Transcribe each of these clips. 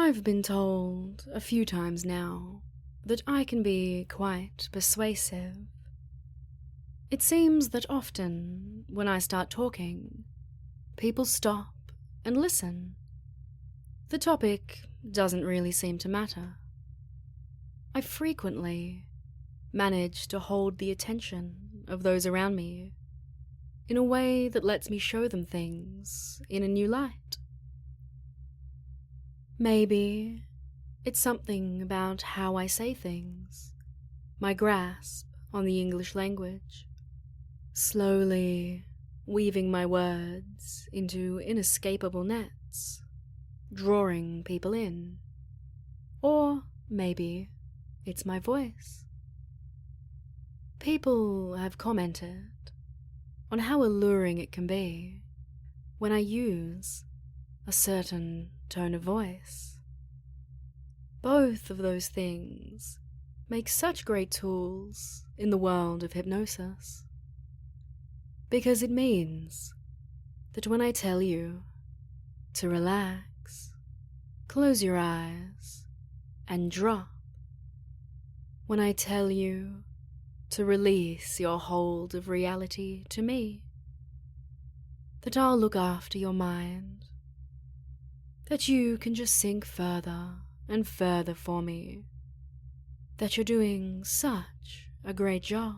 I've been told a few times now that I can be quite persuasive. It seems that often, when I start talking, people stop and listen. The topic doesn't really seem to matter. I frequently manage to hold the attention of those around me in a way that lets me show them things in a new light. Maybe it's something about how I say things, my grasp on the English language, slowly weaving my words into inescapable nets, drawing people in. Or maybe it's my voice. People have commented on how alluring it can be when I use a certain tone of voice. Both of those things make such great tools in the world of hypnosis, because it means that when I tell you to relax, close your eyes, and drop, when I tell you to release your hold of reality to me, that I'll look after your mind, that you can just sink further and further for me, that you're doing such a great job.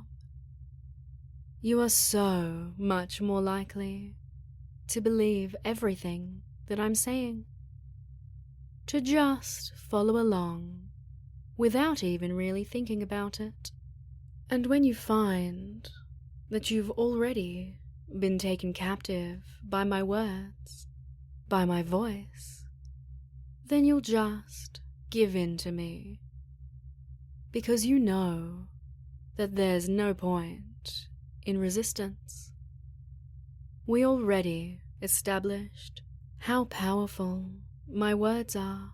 You are so much more likely to believe everything that I'm saying, to just follow along without even really thinking about it. And when you find that you've already been taken captive by my words, by my voice, then you'll just give in to me, because you know that there's no point in resistance. We already established how powerful my words are,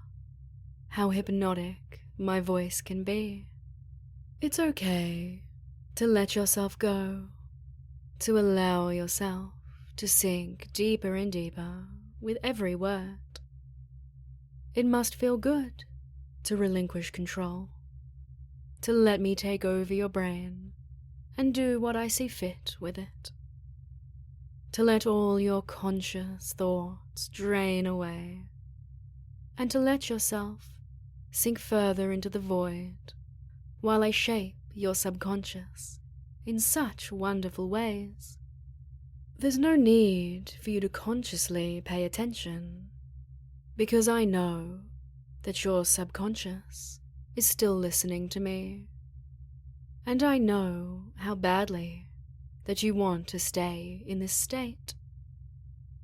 how hypnotic my voice can be. It's okay to let yourself go, to allow yourself to sink deeper and deeper with every word. It must feel good to relinquish control, to let me take over your brain and do what I see fit with it, to let all your conscious thoughts drain away, and to let yourself sink further into the void while I shape your subconscious in such wonderful ways. There's no need for you to consciously pay attention, because I know that your subconscious is still listening to me, and I know how badly that you want to stay in this state,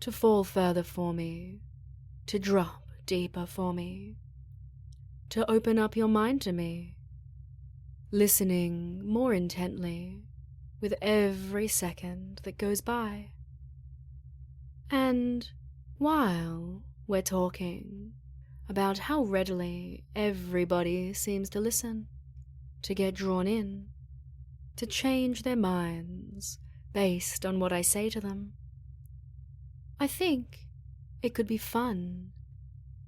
to fall further for me, to drop deeper for me, to open up your mind to me, listening more intently with every second that goes by. And while we're talking about how readily everybody seems to listen, to get drawn in, to change their minds based on what I say to them, I think it could be fun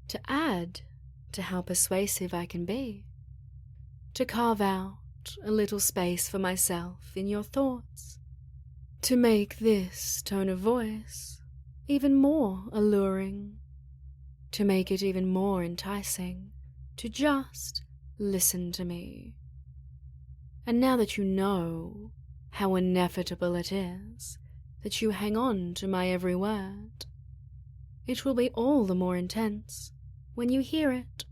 to add to how persuasive I can be, to carve out a little space for myself in your thoughts, to make this tone of voice even more alluring, to make it even more enticing to just listen to me. And now that you know how inevitable it is that you hang on to my every word, it will be all the more intense when you hear it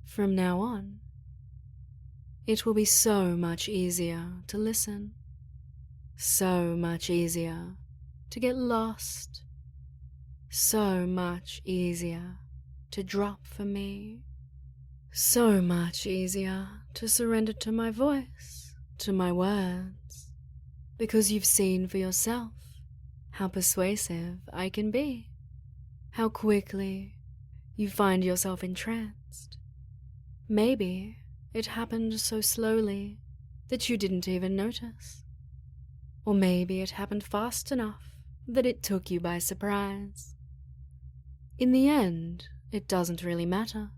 from now on. It will be so much easier to listen, so much easier to get lost, so much easier to drop for me, so much easier to surrender to my voice, to my words, because you've seen for yourself how persuasive I can be, how quickly you find yourself entranced. Maybe it happened so slowly that you didn't even notice. Or maybe it happened fast enough that it took you by surprise. In the end, it doesn't really matter,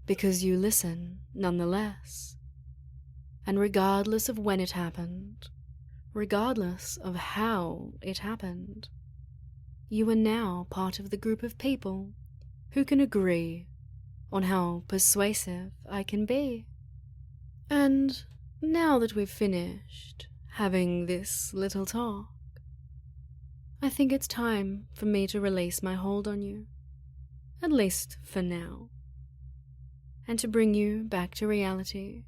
because you listen nonetheless. And regardless of when it happened, regardless of how it happened, you are now part of the group of people who can agree on how persuasive I can be. And now that we've finished having this little talk, I think it's time for me to release my hold on you, at least for now, and to bring you back to reality,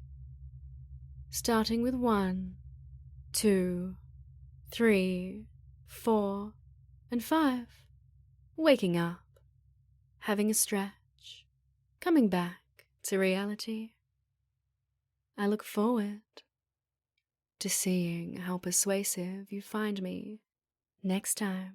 starting with 1, 2, 3, 4, and 5, waking up, having a stretch, coming back to reality. I look forward to seeing how persuasive you find me next time.